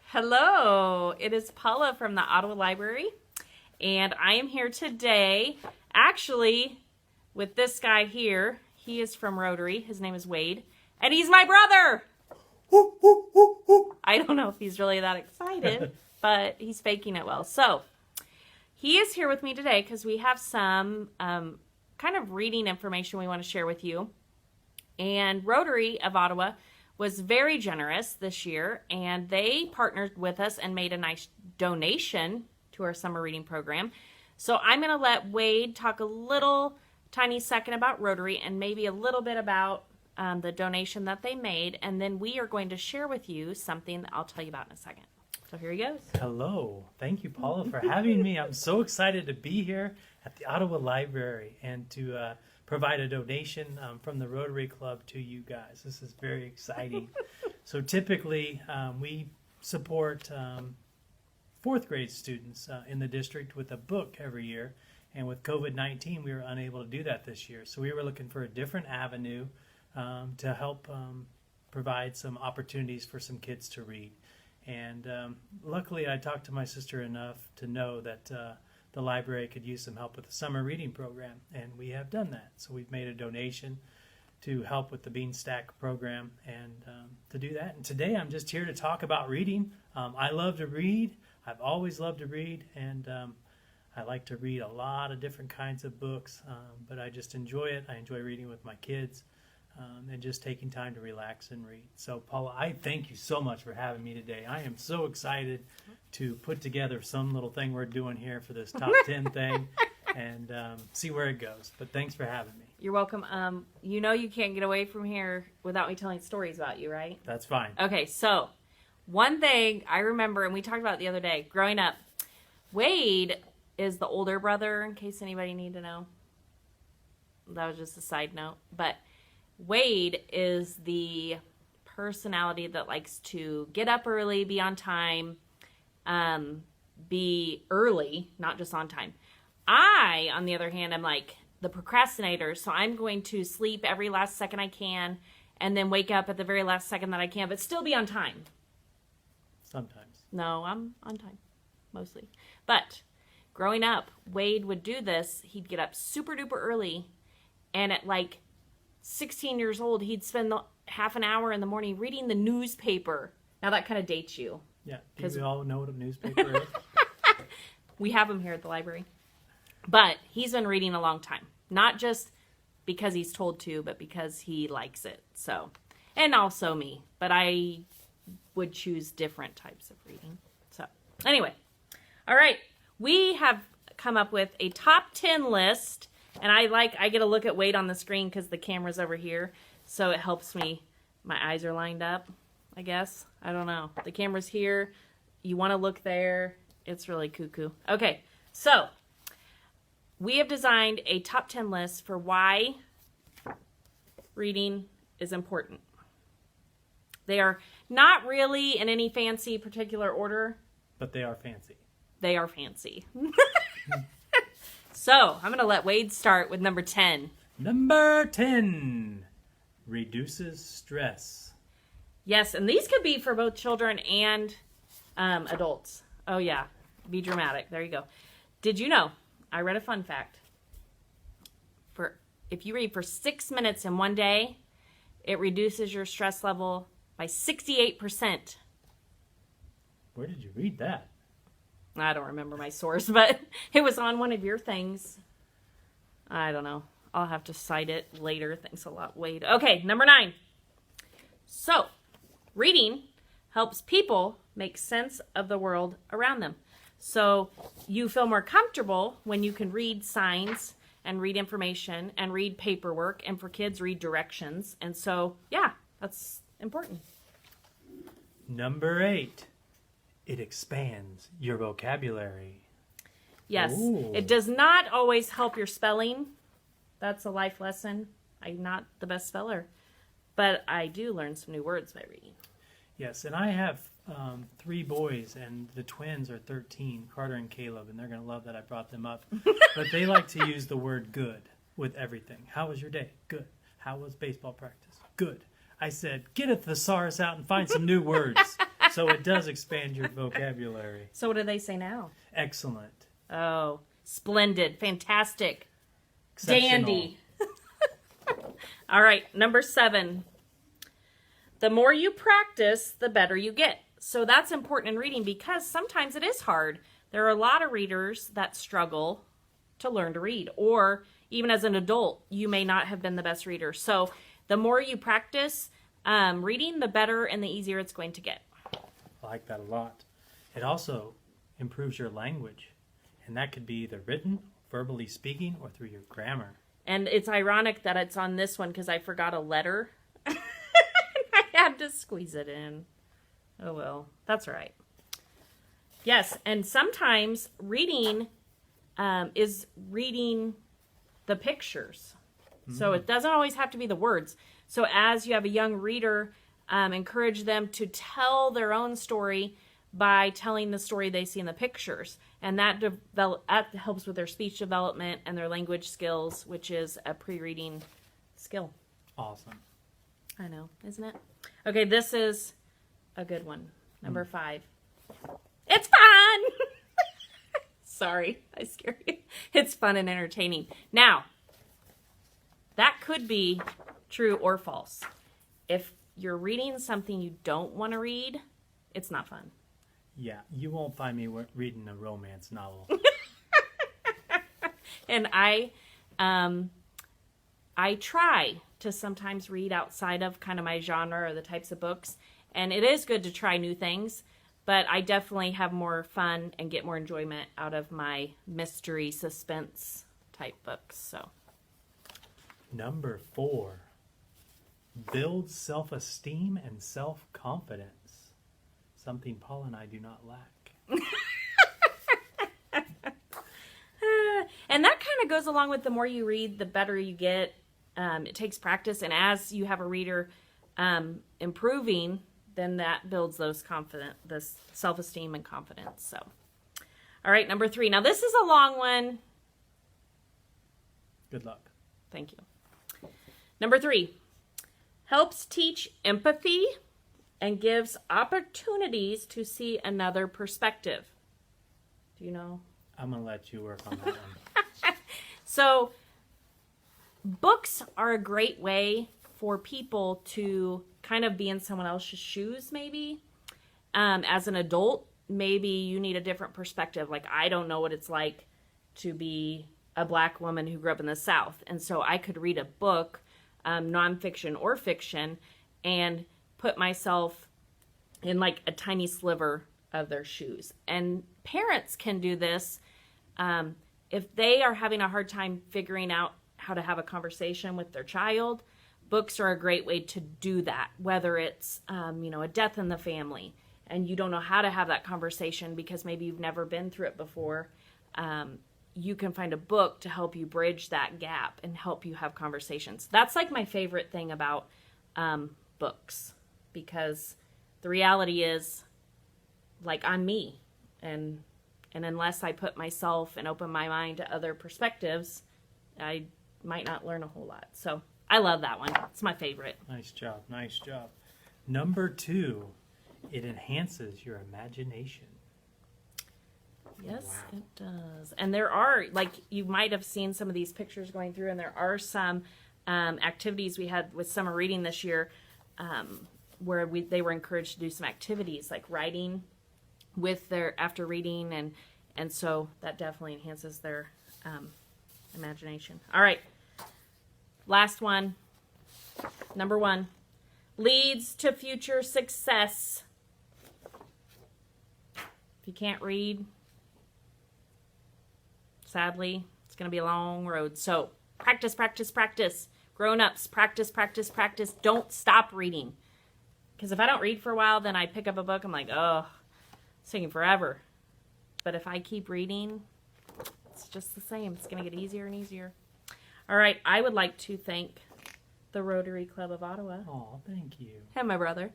Hello, it is Paula from the Ottawa Library, and I am here today, actually, with this guy here. He is from Rotary. His name is Wade, and he's my brother! I don't know if he's really that excited, but he's faking it well. So, he is here with me today because we have some kind of reading information we want to share with you. And Rotary of Ottawa was very generous this year, and they partnered with us and made a nice donation to our summer reading program. So I'm going to let Wade talk a little tiny second about Rotary and maybe a little bit about the donation that they made, and then we are going to share with you something that I'll tell you about in a second. So here he goes. Hello. Thank you, Paula, for having me. I'm so excited to be here at the Ottawa Library and to provide a donation from the Rotary Club to you guys. This is very exciting. So typically, we support fourth grade students in the district with a book every year. And with COVID-19, we were unable to do that this year. So we were looking for a different avenue to help provide some opportunities for some kids to read. And luckily, I talked to my sister enough to know that the library could use some help with the summer reading program, and we have done that. So we've made a donation to help with the Bean Stack program and to do that. And today I'm just here to talk about reading. I love to read. I've always loved to read, and I like to read a lot of different kinds of books, but I just enjoy it. I enjoy reading with my kids and just taking time to relax and read. So, Paula, I thank you so much for having me today. I am so excited to put together some little thing we're doing here for this top 10 thing and see where it goes. But thanks for having me. You're welcome. You know you can't get away from here without me telling stories about you, right? That's fine. Okay, so one thing I remember, and we talked about it the other day, growing up, Wade is the older brother, in case anybody need to know. That was just a side note. But Wade is the personality that likes to get up early, be on time, be early, not just on time. I, on the other hand, am like the procrastinator, so I'm going to sleep every last second I can and then wake up at the very last second that I can, but still be on time. Sometimes. No, I'm on time, mostly. But growing up, Wade would do this. He'd get up super duper early, and at like 16 years old, he'd spend half an hour in the morning reading the newspaper. Now that kind of dates you. Yeah. Do we all know what a newspaper is? We have them here at the library. But he's been reading a long time. Not just because he's told to, but because he likes it. So, and also me. But I would choose different types of reading. So, anyway. All right. We have come up with a top 10 list. And I get a look at Wade on the screen because the camera's over here. So it helps me. My eyes are lined up, I guess. I don't know. The camera's here. You want to look there. It's really cuckoo. Okay, so we have designed a top 10 list for why reading is important. They are not really in any fancy particular order. But they are fancy. They are fancy. So, I'm going to let Wade start with number 10. Number 10, reduces stress. Yes, and these could be for both children and adults. Oh, yeah. Be dramatic. There you go. Did you know, I read a fun fact. If you read for 6 minutes in one day, it reduces your stress level by 68%. Where did you read that? I don't remember my source, but it was on one of your things. I don't know. I'll have to cite it later. Thanks a lot, Wade. Okay, number 9. So, reading helps people make sense of the world around them. So, you feel more comfortable when you can read signs and read information and read paperwork, and for kids, read directions. And so, yeah, that's important. Number 8. It expands your vocabulary. Yes. Ooh. It does not always help your spelling. That's a life lesson. I'm not the best speller. But I do learn some new words by reading. Yes, and I have 3 boys, and the twins are 13, Carter and Caleb, and they're going to love that I brought them up. But they like to use the word good with everything. How was your day? Good. How was baseball practice? Good. I said, get a thesaurus out and find some new words. So it does expand your vocabulary. So what do they say now? Excellent. Oh, splendid, fantastic, Exceptional. dandy. All right, number 7. The more you practice, the better you get. So that's important in reading because sometimes it is hard. There are a lot of readers that struggle to learn to read, or even as an adult, you may not have been the best reader. So the more you practice reading, the better and the easier it's going to get. I like that a lot. It also improves your language, and that could be either written, verbally speaking, or through your grammar. And it's ironic that it's on this one because I forgot a letter. I had to squeeze it in. Oh well, that's all right. Yes, and sometimes reading is reading the pictures. So it doesn't always have to be the words. So as you have a young reader, encourage them to tell their own story by telling the story they see in the pictures. And that helps with their speech development and their language skills, which is a pre-reading skill. Awesome. I know, isn't it? Okay, this is a good one. Number 5. It's fun! Sorry, I scared you. It's fun and entertaining. Now, that could be true or false. If you're reading something you don't want to read, it's not fun. Yeah, you won't find me reading a romance novel. And I try to sometimes read outside of kind of my genre or the types of books. And it is good to try new things, but I definitely have more fun and get more enjoyment out of my mystery suspense type books. So, Number 4, build self-esteem and self-confidence. Something Paul and I do not lack. And that kind of goes along with the more you read, the better you get. It takes practice, and as you have a reader improving, then that builds this self-esteem and confidence. So, all right, number 3. Now this is a long one. Good luck. Thank you. Number 3, helps teach empathy and gives opportunities to see another perspective. Do you know? I'm going to let you work on that one. So, books are a great way for people to kind of be in someone else's shoes, maybe. As an adult, maybe you need a different perspective. Like, I don't know what it's like to be a black woman who grew up in the South. And so I could read a book, nonfiction or fiction, and put myself in like a tiny sliver of their shoes. And parents can do this if they are having a hard time figuring out how to have a conversation with their child. Books are a great way to do that, whether it's a death in the family and you don't know how to have that conversation because maybe you've never been through it before. You can find a book to help you bridge that gap and help you have conversations. That's like my favorite thing about books, because the reality is, like, I'm me, and unless I put myself and open my mind to other perspectives, I might not learn a whole lot. So I love that one. It's my favorite. Nice job. Nice job. Number 2, it enhances your imagination. Yes, Wow. it does. And there are, like, you might have seen some of these pictures going through, and there are some activities we had with summer reading this year where they were encouraged to do some activities like writing with their after reading, and so that definitely enhances their imagination. All right, last one. Number 1, leads to future success. If you can't read, sadly, it's going to be a long road. So practice, practice, practice. Grown-ups, practice, practice, practice. Don't stop reading. Because if I don't read for a while, then I pick up a book, I'm like, oh, it's taking forever. But if I keep reading, it's just the same. It's going to get easier and easier. All right, I would like to thank the Rotary Club of Ottawa Oh, thank you. and my brother